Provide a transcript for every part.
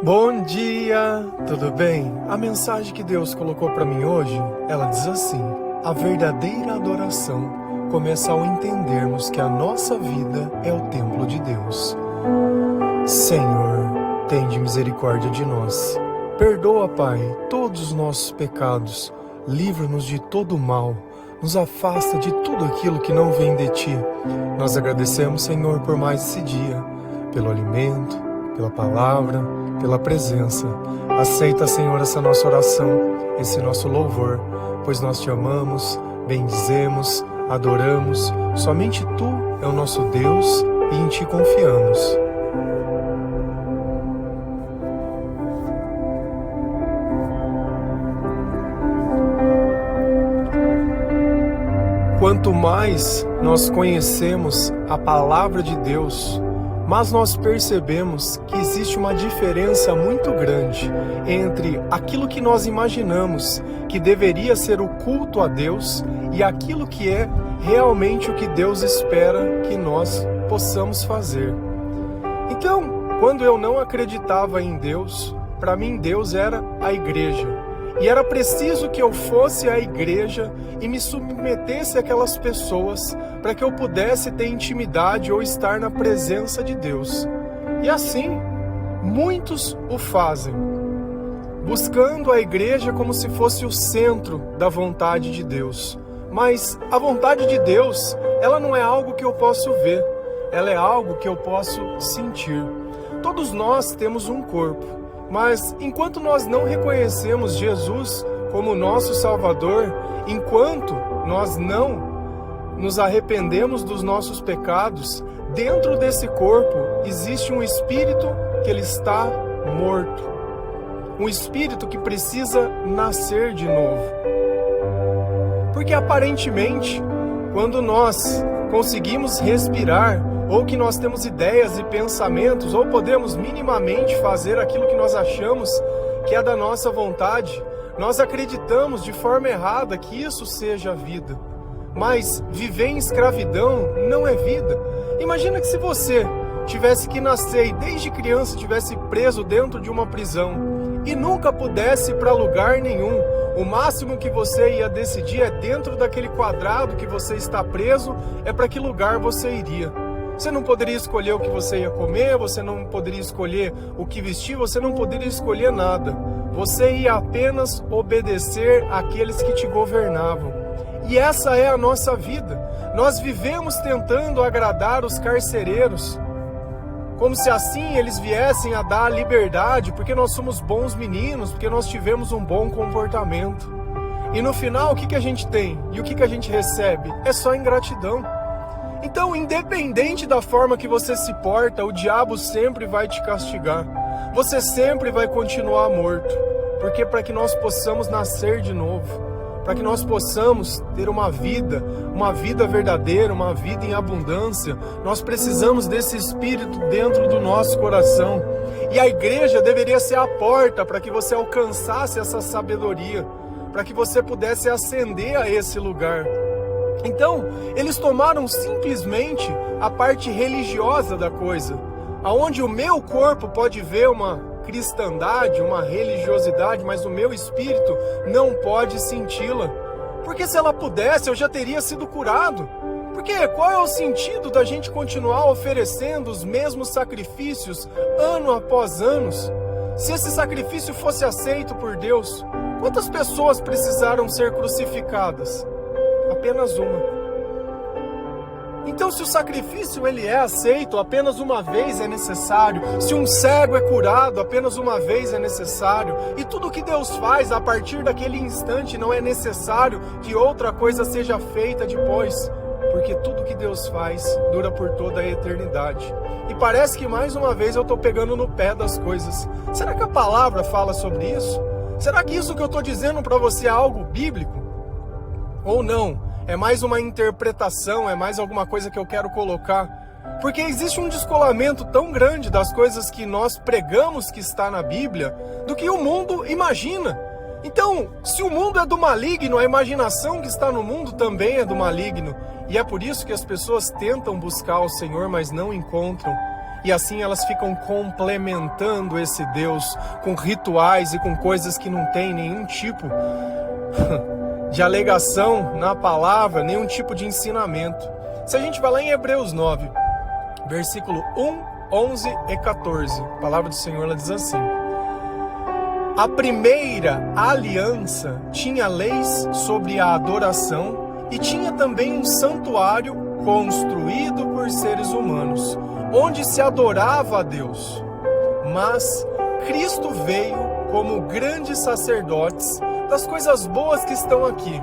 Bom dia, tudo bem? A mensagem que Deus colocou para mim hoje, ela diz assim: a verdadeira adoração começa ao entendermos que a nossa vida é o templo de Deus. Senhor, tende misericórdia de nós. Perdoa, Pai, todos os nossos pecados. Livra-nos de todo o mal. Nos afasta de tudo aquilo que não vem de Ti. Nós agradecemos, Senhor, por mais esse dia, pelo alimento, pela palavra, pela presença. Aceita, Senhor, essa nossa oração, esse nosso louvor, pois nós Te amamos, bendizemos, adoramos. Somente Tu é o nosso Deus e em Ti confiamos. Quanto mais nós conhecemos a palavra de Deus, mas nós percebemos que existe uma diferença muito grande entre aquilo que nós imaginamos que deveria ser o culto a Deus e aquilo que é realmente o que Deus espera que nós possamos fazer. Então, quando eu não acreditava em Deus, para mim Deus era a igreja. E era preciso que eu fosse à igreja e me submetesse àquelas pessoas para que eu pudesse ter intimidade ou estar na presença de Deus. E assim, muitos o fazem, buscando a igreja como se fosse o centro da vontade de Deus. Mas a vontade de Deus, ela não é algo que eu posso ver, ela é algo que eu posso sentir. Todos nós temos um corpo. Mas enquanto nós não reconhecemos Jesus como nosso Salvador, enquanto nós não nos arrependemos dos nossos pecados, dentro desse corpo existe um espírito que ele está morto. Um espírito que precisa nascer de novo. Porque aparentemente, quando nós conseguimos respirar, ou que nós temos ideias e pensamentos, ou podemos minimamente fazer aquilo que nós achamos que é da nossa vontade, nós acreditamos de forma errada que isso seja a vida. Mas viver em escravidão não é vida. Imagina que se você tivesse que nascer e desde criança tivesse preso dentro de uma prisão e nunca pudesse ir para lugar nenhum, o máximo que você ia decidir é dentro daquele quadrado que você está preso, é para que lugar você iria. Você não poderia escolher o que você ia comer, você não poderia escolher o que vestir, você não poderia escolher nada. Você ia apenas obedecer àqueles que te governavam. E essa é a nossa vida. Nós vivemos tentando agradar os carcereiros, como se assim eles viessem a dar liberdade, porque nós somos bons meninos, porque nós tivemos um bom comportamento. E no final, o que a gente tem? E o que a gente recebe? É só ingratidão. Então, independente da forma que você se porta, o diabo sempre vai te castigar. Você sempre vai continuar morto. Porque para que nós possamos nascer de novo, para que nós possamos ter uma vida verdadeira, uma vida em abundância, nós precisamos desse Espírito dentro do nosso coração. E a igreja deveria ser a porta para que você alcançasse essa sabedoria, para que você pudesse ascender a esse lugar. Então, eles tomaram simplesmente a parte religiosa da coisa, aonde o meu corpo pode ver uma cristandade, uma religiosidade, mas o meu espírito não pode senti-la. Porque se ela pudesse, eu já teria sido curado. Porque qual é o sentido da gente continuar oferecendo os mesmos sacrifícios ano após ano? Se esse sacrifício fosse aceito por Deus, quantas pessoas precisaram ser crucificadas? Apenas uma. Então, se o sacrifício ele é aceito, apenas uma vez é necessário. Se um cego é curado, apenas uma vez é necessário. E tudo que Deus faz a partir daquele instante não é necessário que outra coisa seja feita depois. Porque tudo que Deus faz dura por toda a eternidade. E parece que mais uma vez eu estou pegando no pé das coisas. Será que a palavra fala sobre isso? Será que isso que eu estou dizendo para você é algo bíblico? Ou não? É mais uma interpretação, é mais alguma coisa que eu quero colocar. Porque existe um descolamento tão grande das coisas que nós pregamos que está na Bíblia, do que o mundo imagina. Então, se o mundo é do maligno, a imaginação que está no mundo também é do maligno. E é por isso que as pessoas tentam buscar o Senhor, mas não encontram. e assim elas ficam complementando esse Deus com rituais e com coisas que não tem nenhum tipo de alegação na palavra, nenhum tipo de ensinamento. Se a gente vai lá em Hebreus 9, versículo 1, 11 e 14, a palavra do Senhor ela diz assim: a primeira aliança tinha leis sobre a adoração e tinha também um santuário construído por seres humanos, onde se adorava a Deus. Mas Cristo veio como grande sacerdote das coisas boas que estão aqui.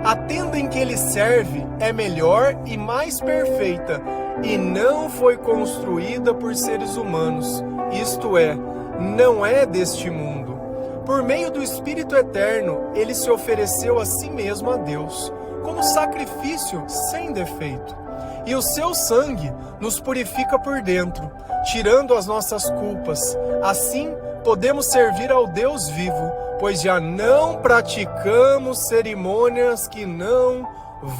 A tenda em que ele serve é melhor e mais perfeita, e não foi construída por seres humanos, isto é, não é deste mundo. Por meio do Espírito Eterno, ele se ofereceu a si mesmo a Deus, como sacrifício sem defeito. E o seu sangue nos purifica por dentro, tirando as nossas culpas. Assim, podemos servir ao Deus vivo, pois já não praticamos cerimônias que não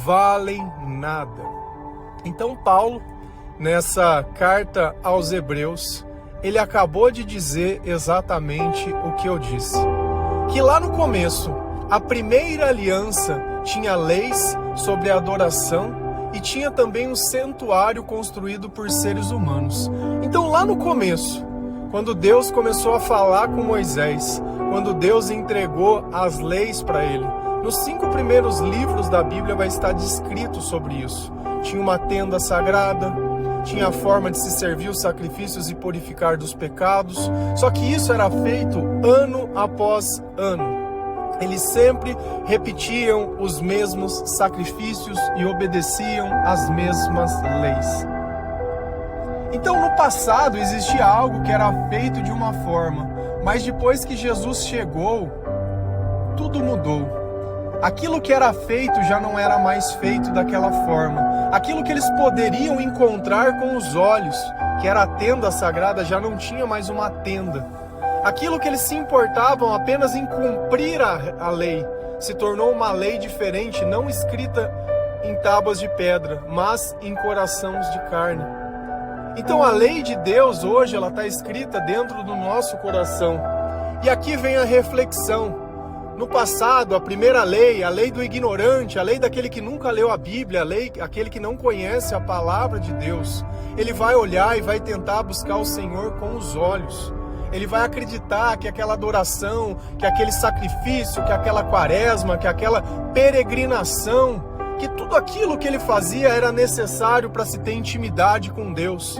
valem nada. Então Paulo, nessa carta aos Hebreus, ele acabou de dizer exatamente o que eu disse. Que lá no começo, a primeira aliança tinha leis sobre a adoração e tinha também um santuário construído por seres humanos. Então lá no começo, quando Deus começou a falar com Moisés, quando Deus entregou as leis para ele, nos 5 primeiros livros da Bíblia vai estar descrito sobre isso. Tinha uma tenda sagrada, tinha a forma de se servir os sacrifícios e purificar dos pecados, só que isso era feito ano após ano. Eles sempre repetiam os mesmos sacrifícios e obedeciam as mesmas leis. Então, no passado, existia algo que era feito de uma forma, mas depois que Jesus chegou, tudo mudou. Aquilo que era feito já não era mais feito daquela forma. Aquilo que eles poderiam encontrar com os olhos, que era a tenda sagrada, já não tinha mais uma tenda. Aquilo que eles se importavam apenas em cumprir a lei, se tornou uma lei diferente, não escrita em tábuas de pedra, mas em corações de carne. Então a lei de Deus hoje ela está escrita dentro do nosso coração. E aqui vem a reflexão. No passado, a primeira lei, a lei do ignorante, a lei daquele que nunca leu a Bíblia, a lei aquele que não conhece a palavra de Deus, ele vai olhar e vai tentar buscar o Senhor com os olhos. Ele vai acreditar que aquela adoração, que aquele sacrifício, que aquela quaresma, que aquela peregrinação, que tudo aquilo que ele fazia era necessário para se ter intimidade com Deus.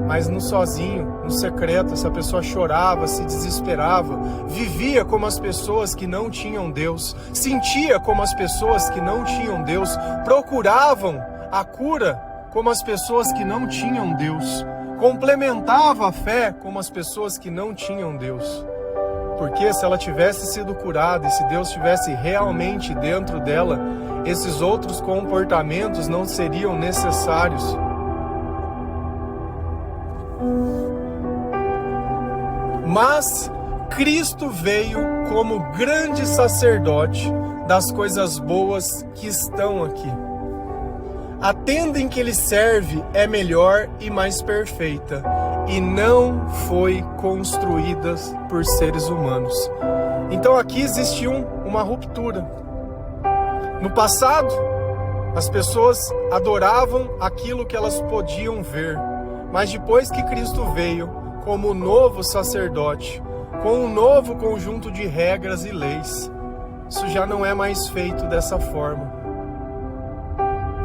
Mas no sozinho, no secreto, essa pessoa chorava, se desesperava, vivia como as pessoas que não tinham Deus, sentia como as pessoas que não tinham Deus, procuravam a cura como as pessoas que não tinham Deus, complementava a fé como as pessoas que não tinham Deus. Porque se ela tivesse sido curada e se Deus estivesse realmente dentro dela, esses outros comportamentos não seriam necessários. Mas Cristo veio como grande sacerdote das coisas boas que estão aqui. A tenda em que ele serve é melhor e mais perfeita, e não foi construída por seres humanos. Então aqui existiu uma ruptura. No passado, as pessoas adoravam aquilo que elas podiam ver, mas depois que Cristo veio como novo sacerdote, com um novo conjunto de regras e leis, isso já não é mais feito dessa forma.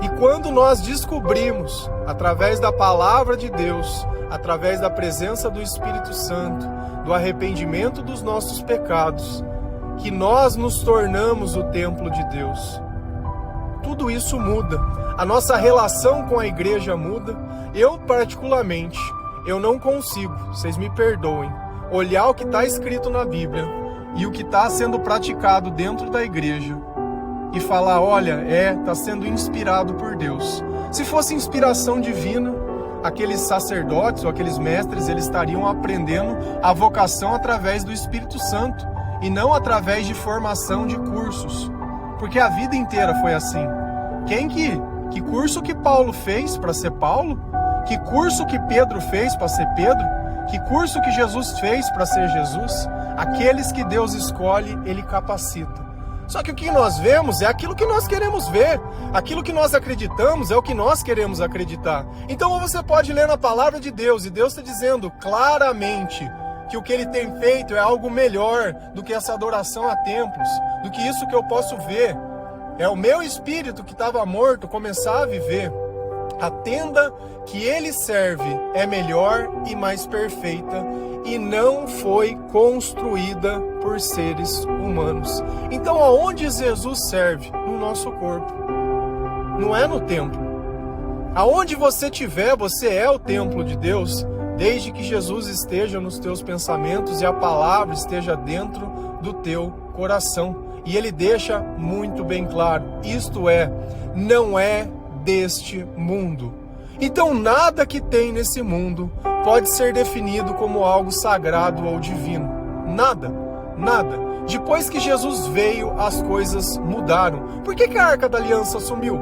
E quando nós descobrimos, através da palavra de Deus, através da presença do Espírito Santo, do arrependimento dos nossos pecados, que nós nos tornamos o templo de Deus, tudo isso muda. A nossa relação com a igreja muda. Eu, particularmente, eu não consigo, vocês me perdoem, olhar o que está escrito na Bíblia e o que está sendo praticado dentro da igreja e falar, olha, está sendo inspirado por Deus. Se fosse inspiração divina, aqueles sacerdotes ou aqueles mestres, eles estariam aprendendo a vocação através do Espírito Santo e não através de formação de cursos, porque a vida inteira foi assim. Que curso que Paulo fez para ser Paulo? Que curso que Pedro fez para ser Pedro? Que curso que Jesus fez para ser Jesus? Aqueles que Deus escolhe, Ele capacita. Só que o que nós vemos é aquilo que nós queremos ver. Aquilo que nós acreditamos é o que nós queremos acreditar. Então você pode ler na palavra de Deus, e Deus está dizendo claramente que o que Ele tem feito é algo melhor do que essa adoração a templos, do que isso que eu posso ver. É o meu espírito que estava morto começar a viver. A tenda que Ele serve é melhor e mais perfeita e não foi construída por seres humanos. Então, aonde Jesus serve? No nosso corpo. Não é no templo. Aonde você estiver, você é o templo de Deus, desde que Jesus esteja nos teus pensamentos e a palavra esteja dentro do teu coração. E Ele deixa muito bem claro, isto é, não é deste mundo. Então nada que tem nesse mundo pode ser definido como algo sagrado ou divino. Nada, nada. Depois que Jesus veio, as coisas mudaram. Por que a Arca da Aliança sumiu?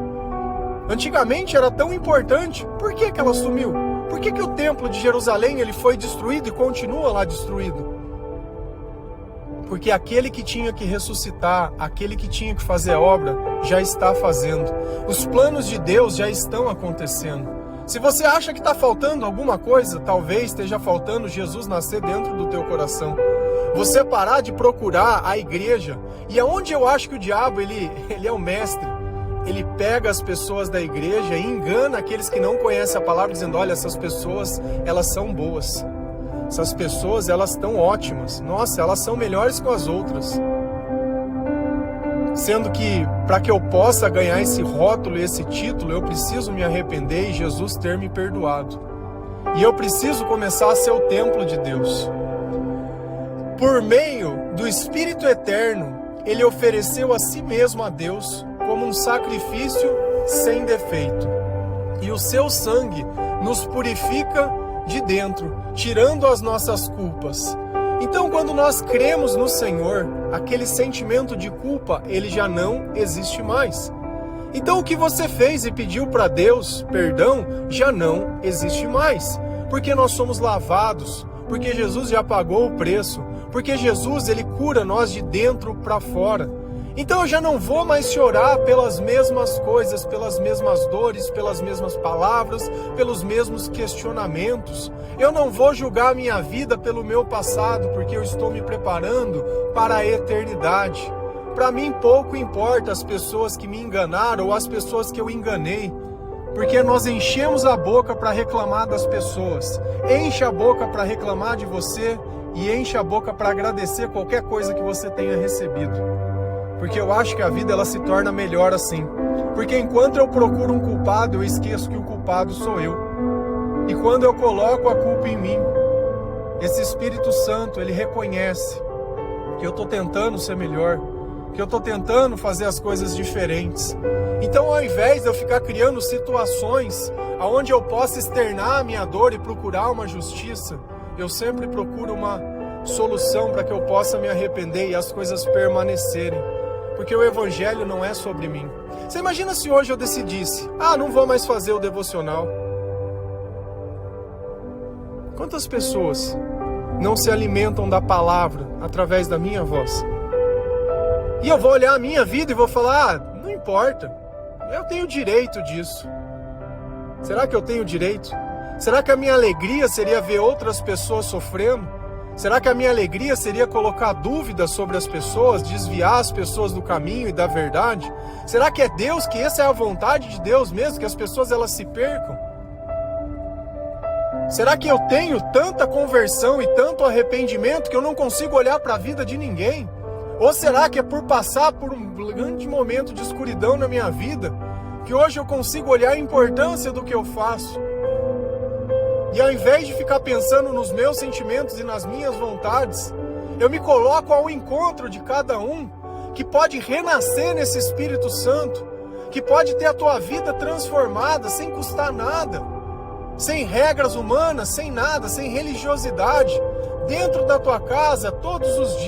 Antigamente era tão importante, por que ela sumiu? Por que o Templo de Jerusalém ele foi destruído e continua lá destruído? Porque aquele que tinha que ressuscitar, aquele que tinha que fazer a obra, já está fazendo. Os planos de Deus já estão acontecendo. Se você acha que está faltando alguma coisa, talvez esteja faltando Jesus nascer dentro do teu coração. Você parar de procurar a igreja. E aonde eu acho que o diabo ele é o mestre. Ele pega as pessoas da igreja e engana aqueles que não conhecem a palavra, dizendo, olha, essas pessoas, elas são boas. Essas pessoas, elas estão ótimas. Nossa, elas são melhores que as outras. Sendo que, para que eu possa ganhar esse rótulo e esse título, eu preciso me arrepender e Jesus ter me perdoado. E eu preciso começar a ser o templo de Deus. Por meio do Espírito Eterno, Ele ofereceu a si mesmo a Deus como um sacrifício sem defeito. E o seu sangue nos purifica de dentro, tirando as nossas culpas. Então, quando nós cremos no Senhor, aquele sentimento de culpa, ele já não existe mais. Então, o que você fez e pediu para Deus perdão, já não existe mais. Porque nós somos lavados, porque Jesus já pagou o preço, porque Jesus, ele cura nós de dentro para fora. Então eu já não vou mais chorar pelas mesmas coisas, pelas mesmas dores, pelas mesmas palavras, pelos mesmos questionamentos. Eu não vou julgar a minha vida pelo meu passado, porque eu estou me preparando para a eternidade. Para mim pouco importa as pessoas que me enganaram ou as pessoas que eu enganei, porque nós enchemos a boca para reclamar das pessoas. Enche a boca para reclamar de você e enche a boca para agradecer qualquer coisa que você tenha recebido. Porque eu acho que a vida ela se torna melhor assim. Porque enquanto eu procuro um culpado, eu esqueço que o culpado sou eu. E quando eu coloco a culpa em mim, esse Espírito Santo, ele reconhece que eu estou tentando ser melhor, que eu estou tentando fazer as coisas diferentes. Então, ao invés de eu ficar criando situações onde eu possa externar a minha dor e procurar uma justiça, eu sempre procuro uma solução para que eu possa me arrepender e as coisas permanecerem. Porque o Evangelho não é sobre mim. Você imagina se hoje eu decidisse, não vou mais fazer o devocional. Quantas pessoas não se alimentam da palavra através da minha voz? E eu vou olhar a minha vida e vou falar, não importa, eu tenho direito disso. Será que eu tenho direito? Será que a minha alegria seria ver outras pessoas sofrendo? Será que a minha alegria seria colocar dúvidas sobre as pessoas, desviar as pessoas do caminho e da verdade? Será que é Deus, que essa é a vontade de Deus mesmo, que as pessoas elas se percam? Será que eu tenho tanta conversão e tanto arrependimento que eu não consigo olhar para a vida de ninguém? Ou será que é por passar por um grande momento de escuridão na minha vida, que hoje eu consigo olhar a importância do que eu faço? E ao invés de ficar pensando nos meus sentimentos e nas minhas vontades, eu me coloco ao encontro de cada um que pode renascer nesse Espírito Santo, que pode ter a tua vida transformada sem custar nada, sem regras humanas, sem nada, sem religiosidade, dentro da tua casa todos os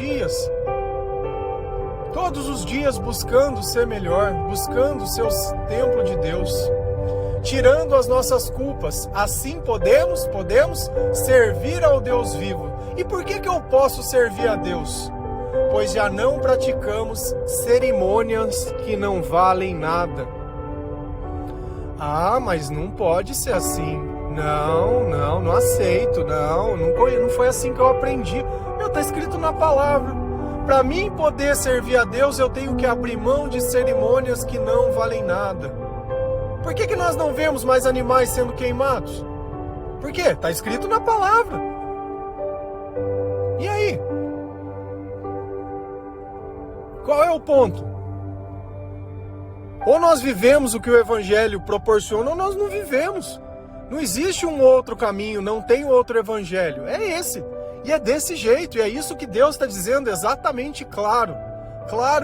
dias buscando ser melhor, buscando ser o templo de Deus. tirando as nossas culpas. Assim podemos servir ao Deus vivo. E por que eu posso servir a Deus? Pois já não praticamos cerimônias que não valem nada. Ah, mas não pode ser assim. Não aceito. Não foi assim que eu aprendi. Está escrito na palavra. Para mim poder servir a Deus, eu tenho que abrir mão de cerimônias que não valem nada. Por que nós não vemos mais animais sendo queimados? Por quê? Está escrito na palavra. E aí? Qual é o ponto? Ou nós vivemos o que o Evangelho proporciona, ou nós não vivemos. Não existe um outro caminho, não tem outro Evangelho. É esse. E é desse jeito, e é isso que Deus está dizendo exatamente claro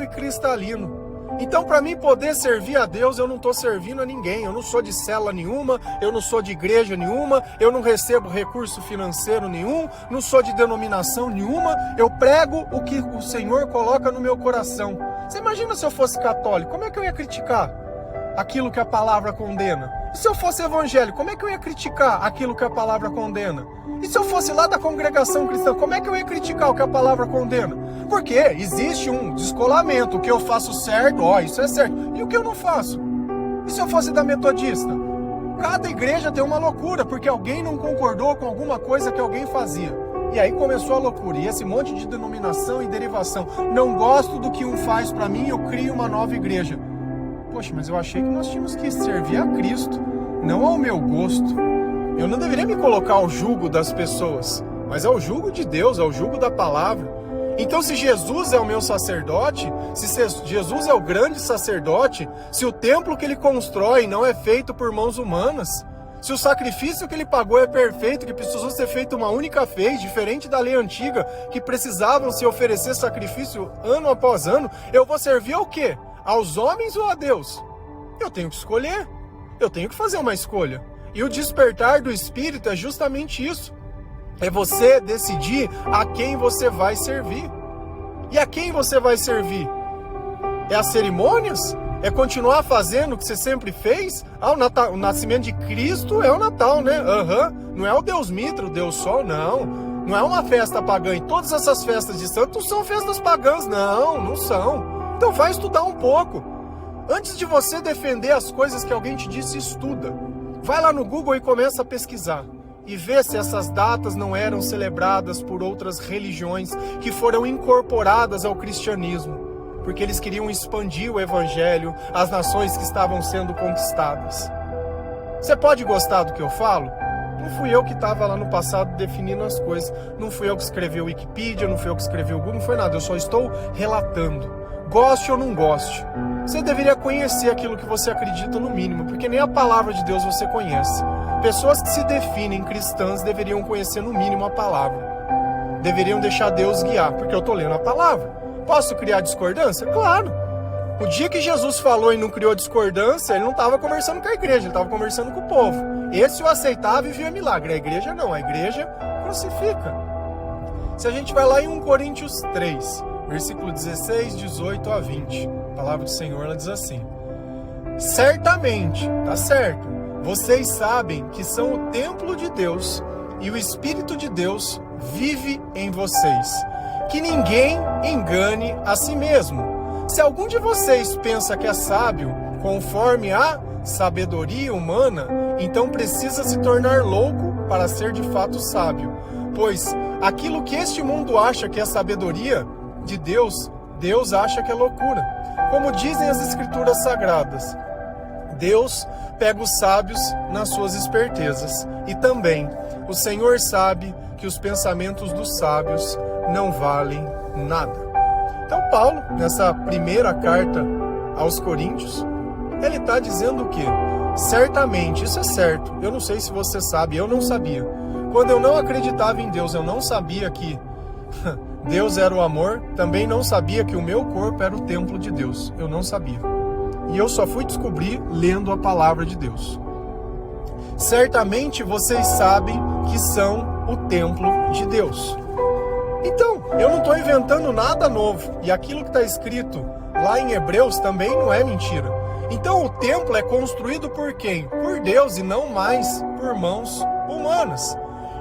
e cristalino. Então, para mim poder servir a Deus, eu não estou servindo a ninguém. Eu não sou de célula nenhuma, eu não sou de igreja nenhuma, eu não recebo recurso financeiro nenhum, não sou de denominação nenhuma. Eu prego o que o Senhor coloca no meu coração. Você imagina se eu fosse católico, como é que eu ia criticar aquilo que a palavra condena? E se eu fosse evangélico, como é que eu ia criticar aquilo que a palavra condena? E se eu fosse lá da congregação cristã, como é que eu ia criticar o que a palavra condena? Porque existe um descolamento. O que eu faço certo, isso é certo. E o que eu não faço? E se eu fosse da metodista? Cada igreja tem uma loucura, porque alguém não concordou com alguma coisa que alguém fazia. E aí começou a loucura. E esse monte de denominação e derivação. Não gosto do que um faz para mim, eu crio uma nova igreja. Poxa, mas eu achei que nós tínhamos que servir a Cristo, não ao meu gosto. Eu não deveria me colocar ao jugo das pessoas, mas ao jugo de Deus, ao jugo da palavra. Então, se Jesus é o meu sacerdote, se Jesus é o grande sacerdote, se o templo que ele constrói não é feito por mãos humanas, se o sacrifício que ele pagou é perfeito, que precisou ser feito uma única vez, diferente da lei antiga, que precisavam se oferecer sacrifício ano após ano, eu vou servir ao quê? Aos homens ou a Deus? Eu tenho que escolher, eu tenho que fazer uma escolha. E o despertar do Espírito é justamente isso. É você decidir a quem você vai servir. E a quem você vai servir? É as cerimônias? É continuar fazendo o que você sempre fez? O nascimento de Cristo é o Natal, né? Não é o Deus Mitra, o Deus Sol, não. Não é uma festa pagã. E todas essas festas de santo não são festas pagãs, não são. Então vai estudar um pouco. Antes de você defender as coisas que alguém te disse, estuda. Vai lá no Google e começa a pesquisar. E vê se essas datas não eram celebradas por outras religiões que foram incorporadas ao cristianismo. Porque eles queriam expandir o evangelho às nações que estavam sendo conquistadas. Você pode gostar do que eu falo? Não fui eu que estava lá no passado definindo as coisas. Não fui eu que escrevi o Wikipedia, não fui eu que escrevi o Google, não foi nada. Eu só estou relatando. Goste ou não goste. Você deveria conhecer aquilo que você acredita no mínimo, porque nem a palavra de Deus você conhece. Pessoas que se definem cristãs deveriam conhecer no mínimo a palavra. Deveriam deixar Deus guiar, porque eu estou lendo a palavra. Posso criar discordância? Claro. O dia que Jesus falou e não criou discordância, ele não estava conversando com a igreja, ele estava conversando com o povo. Esse o aceitava e via milagre. A igreja não, a igreja crucifica. Se a gente vai lá em 1 Coríntios 3, versículo 16, 18 a 20, a palavra do Senhor ela diz assim: certamente, tá certo, vocês sabem que são o templo de Deus e o Espírito de Deus vive em vocês. Que ninguém engane a si mesmo. Se algum de vocês pensa que é sábio, conforme a sabedoria humana, então precisa se tornar louco para ser de fato sábio. Pois aquilo que este mundo acha que é sabedoria de Deus, Deus acha que é loucura. Como dizem as Escrituras Sagradas, Deus pega os sábios nas suas espertezas. E também, o Senhor sabe que os pensamentos dos sábios não valem nada. Então Paulo, nessa primeira carta aos Coríntios, ele está dizendo o quê? Certamente, isso é certo. Eu não sei se você sabe, eu não sabia. Quando eu não acreditava em Deus, eu não sabia que Deus era o amor, também não sabia que o meu corpo era o templo de Deus. Eu não sabia. E eu só fui descobrir lendo a palavra de Deus. Certamente vocês sabem que são o templo de Deus. Então, eu não estou inventando nada novo. E aquilo que está escrito lá em Hebreus também não é mentira. Então o templo é construído por quem? Por Deus e não mais por mãos humanas.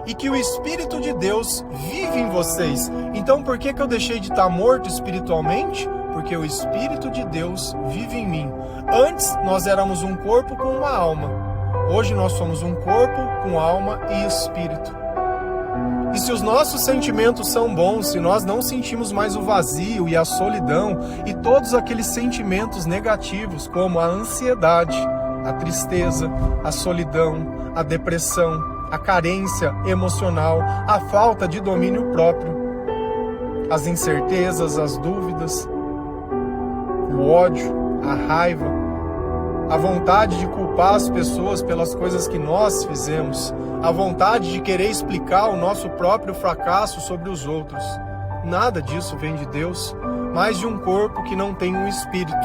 E que o Espírito de Deus vive em vocês. Então por que eu deixei de estar morto espiritualmente? Porque o Espírito de Deus vive em mim. Antes nós éramos um corpo com uma alma. Hoje nós somos um corpo com alma e espírito. E se os nossos sentimentos são bons, se nós não sentimos mais o vazio e a solidão e todos aqueles sentimentos negativos, como a ansiedade, a tristeza, a solidão, a depressão, a carência emocional, a falta de domínio próprio, as incertezas, as dúvidas, o ódio, a raiva, a vontade de culpar as pessoas pelas coisas que nós fizemos, a vontade de querer explicar o nosso próprio fracasso sobre os outros. Nada disso vem de Deus, mas de um corpo que não tem um espírito.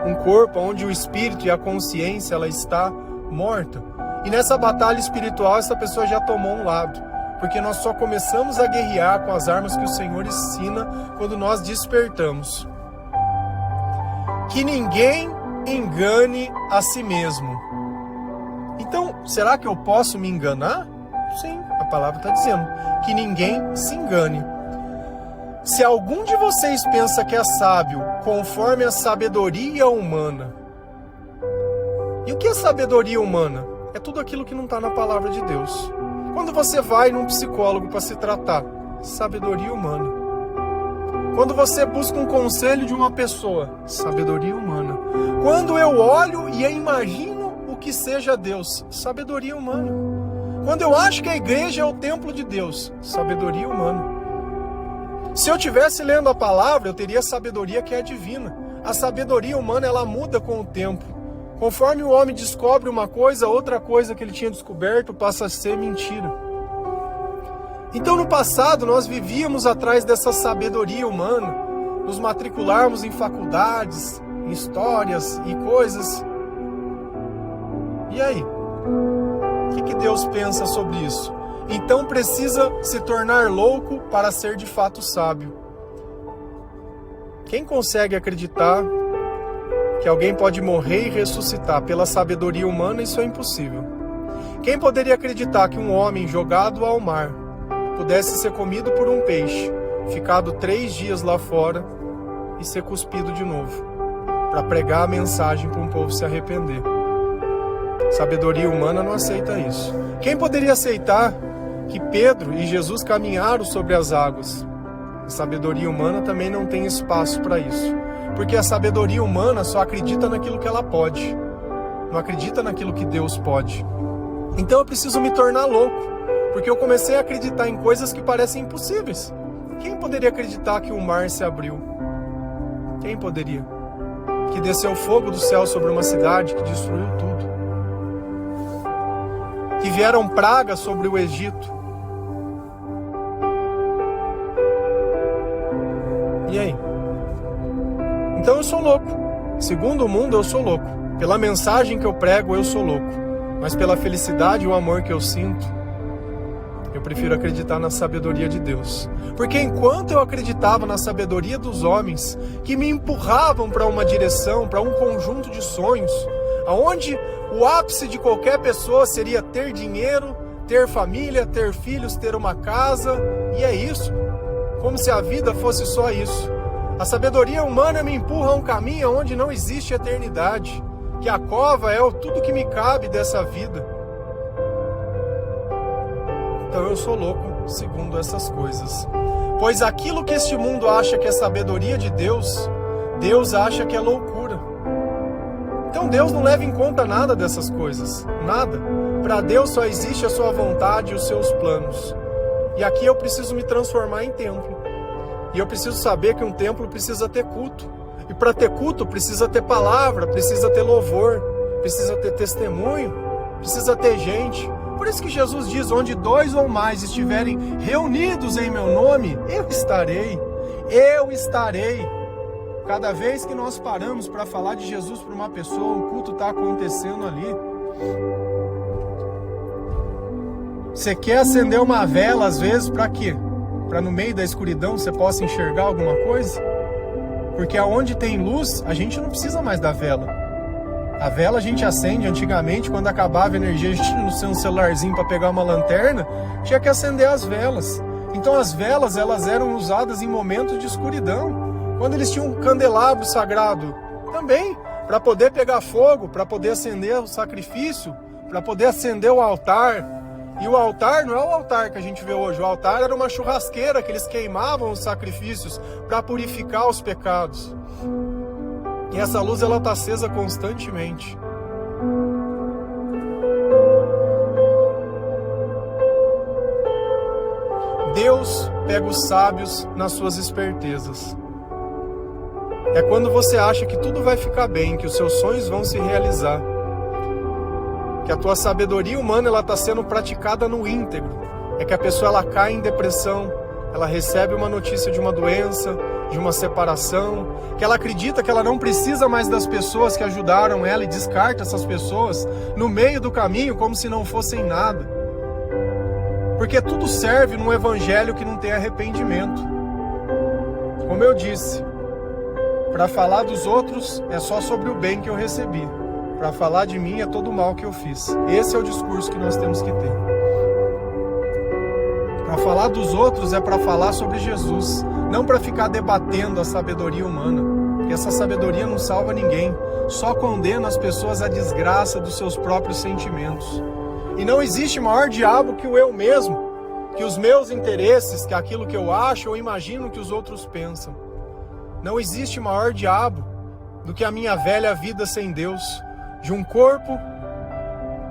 Um corpo onde o espírito e a consciência ela está morta. E nessa batalha espiritual essa pessoa já tomou um lado. Porque nós só começamos a guerrear com as armas que o Senhor ensina quando nós despertamos. Que ninguém engane a si mesmo. Então, será que eu posso me enganar? Sim, a palavra está dizendo que ninguém se engane. Se algum de vocês pensa que é sábio conforme a sabedoria humana, e o que é sabedoria humana? É tudo aquilo que não está na palavra de Deus. Quando você vai num psicólogo para se tratar, sabedoria humana. Quando você busca um conselho de uma pessoa, sabedoria humana. Quando eu olho e imagino o que seja Deus, sabedoria humana. Quando eu acho que a igreja é o templo de Deus, sabedoria humana. Se eu estivesse lendo a palavra, eu teria sabedoria que é divina. A sabedoria humana, ela muda com o tempo. Conforme o homem descobre uma coisa, outra coisa que ele tinha descoberto passa a ser mentira. Então no passado nós vivíamos atrás dessa sabedoria humana, nos matricularmos em faculdades, em histórias e coisas. E aí? O que Deus pensa sobre isso? Então precisa se tornar louco para ser de fato sábio. Quem consegue acreditar que alguém pode morrer e ressuscitar pela sabedoria humana? Isso é impossível. Quem poderia acreditar que um homem jogado ao mar pudesse ser comido por um peixe, ficado 3 dias lá fora e ser cuspido de novo, para pregar a mensagem para um povo se arrepender? Sabedoria humana não aceita isso. Quem poderia aceitar que Pedro e Jesus caminharam sobre as águas? A sabedoria humana também não tem espaço para isso, porque a sabedoria humana só acredita naquilo que ela pode, não acredita naquilo que Deus pode. Então eu preciso me tornar louco, porque eu comecei a acreditar em coisas que parecem impossíveis. Quem poderia acreditar que o mar se abriu? Quem poderia? Que desceu fogo do céu sobre uma cidade que destruiu tudo. Que vieram pragas sobre o Egito. E aí? Então eu sou louco. Segundo o mundo, eu sou louco. Pela mensagem que eu prego, eu sou louco. Mas pela felicidade e o amor que eu sinto, eu prefiro acreditar na sabedoria de Deus. Porque enquanto eu acreditava na sabedoria dos homens, que me empurravam para uma direção, para um conjunto de sonhos, aonde o ápice de qualquer pessoa seria ter dinheiro, ter família, ter filhos, ter uma casa, e é isso. Como se a vida fosse só isso. A sabedoria humana me empurra a um caminho onde não existe eternidade, que a cova é tudo que me cabe dessa vida. Então eu sou louco segundo essas coisas. Pois aquilo que este mundo acha que é sabedoria de Deus, Deus acha que é loucura. Então Deus não leva em conta nada dessas coisas, nada. Para Deus só existe a sua vontade e os seus planos. E aqui eu preciso me transformar em templo. E eu preciso saber que um templo precisa ter culto. E para ter culto precisa ter palavra, precisa ter louvor, precisa ter testemunho, precisa ter gente. Por isso que Jesus diz, onde 2 ou mais estiverem reunidos em meu nome, eu estarei. Eu estarei. Cada vez que nós paramos para falar de Jesus para uma pessoa, o culto está acontecendo ali. Você quer acender uma vela às vezes para quê? Para no meio da escuridão você possa enxergar alguma coisa? Porque aonde tem luz, a gente não precisa mais da vela. A vela a gente acende antigamente, quando acabava a energia, a gente não tinha um celularzinho para pegar uma lanterna, tinha que acender as velas. Então as velas, elas eram usadas em momentos de escuridão. Quando eles tinham um candelabro sagrado, também, para poder pegar fogo, para poder acender o sacrifício, para poder acender o altar. E o altar não é o altar que a gente vê hoje. O altar era uma churrasqueira que eles queimavam os sacrifícios para purificar os pecados. E essa luz, ela está acesa constantemente. Deus pega os sábios nas suas espertezas. É quando você acha que tudo vai ficar bem, que os seus sonhos vão se realizar, que a tua sabedoria humana ela está sendo praticada no íntegro. É que a pessoa ela cai em depressão, ela recebe uma notícia de uma doença, de uma separação, que ela acredita que ela não precisa mais das pessoas que ajudaram ela e descarta essas pessoas no meio do caminho como se não fossem nada. Porque tudo serve num evangelho que não tem arrependimento. Como eu disse, para falar dos outros é só sobre o bem que eu recebi. Para falar de mim é todo o mal que eu fiz. Esse é o discurso que nós temos que ter. Para falar dos outros é para falar sobre Jesus, não para ficar debatendo a sabedoria humana, porque essa sabedoria não salva ninguém, só condena as pessoas à desgraça dos seus próprios sentimentos. E não existe maior diabo que o eu mesmo, que os meus interesses, que aquilo que eu acho ou imagino que os outros pensam. Não existe maior diabo do que a minha velha vida sem Deus, de um corpo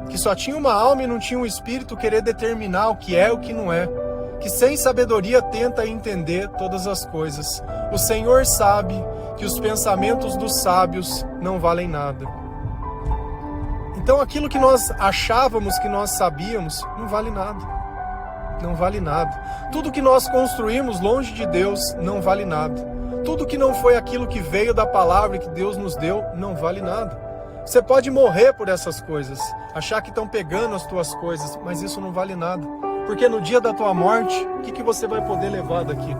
que só tinha uma alma e não tinha um espírito querer determinar o que é e o que não é, que sem sabedoria tenta entender todas as coisas. O Senhor sabe que os pensamentos dos sábios não valem nada. Então aquilo que nós achávamos que nós sabíamos não vale nada. Não vale nada. Tudo que nós construímos longe de Deus não vale nada. Tudo que não foi aquilo que veio da palavra que Deus nos deu não vale nada. Você pode morrer por essas coisas, achar que estão pegando as tuas coisas, mas isso não vale nada. Porque no dia da tua morte, o que você vai poder levar daqui?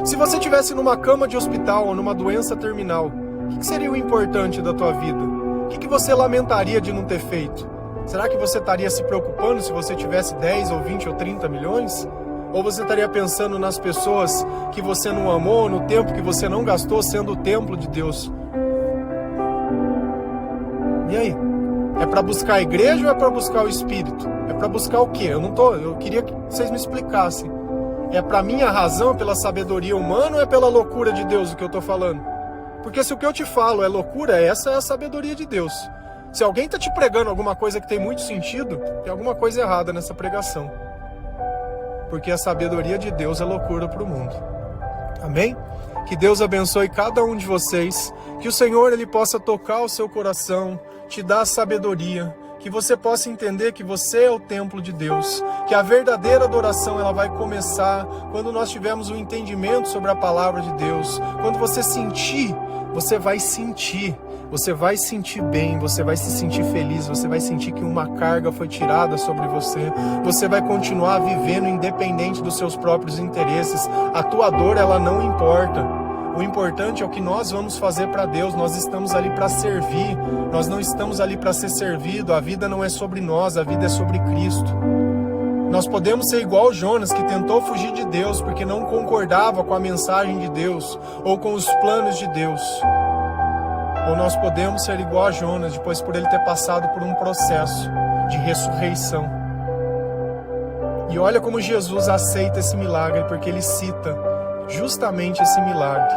Se você estivesse numa cama de hospital ou numa doença terminal, o que seria o importante da tua vida? O que você lamentaria de não ter feito? Será que você estaria se preocupando se você tivesse 10 ou 20 ou 30 milhões? Ou você estaria pensando nas pessoas que você não amou, no tempo que você não gastou sendo o templo de Deus? E aí? É para buscar a igreja ou é para buscar o Espírito? É para buscar o quê? Eu queria que vocês me explicassem. É para minha razão, pela sabedoria humana ou é pela loucura de Deus o que eu estou falando? Porque se o que eu te falo é loucura, essa é a sabedoria de Deus. Se alguém está te pregando alguma coisa que tem muito sentido, tem alguma coisa errada nessa pregação. Porque a sabedoria de Deus é loucura para o mundo. Amém? Que Deus abençoe cada um de vocês. Que o Senhor ele possa tocar o seu coração, te dar sabedoria, que você possa entender que você é o templo de Deus, que a verdadeira adoração ela vai começar quando nós tivermos o entendimento sobre a palavra de Deus. Quando você sentir, você vai sentir bem, você vai se sentir feliz, você vai sentir que uma carga foi tirada sobre você, você vai continuar vivendo independente dos seus próprios interesses. A tua dor ela não importa. O importante é o que nós vamos fazer para Deus. Nós estamos ali para servir, nós não estamos ali para ser servido. A vida não é sobre nós, a vida é sobre Cristo. Nós podemos ser igual Jonas, que tentou fugir de Deus porque não concordava com a mensagem de Deus ou com os planos de Deus. Ou nós podemos ser igual a Jonas, depois por ele ter passado por um processo de ressurreição. E olha como Jesus aceita esse milagre, porque ele cita justamente esse milagre.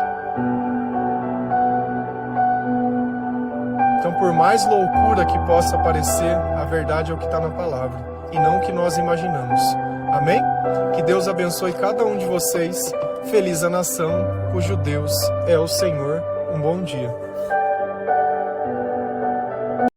Então, por mais loucura que possa parecer, a verdade é o que está na palavra, e não o que nós imaginamos. Amém? Que Deus abençoe cada um de vocês. Feliz a nação cujo Deus é o Senhor. Um bom dia.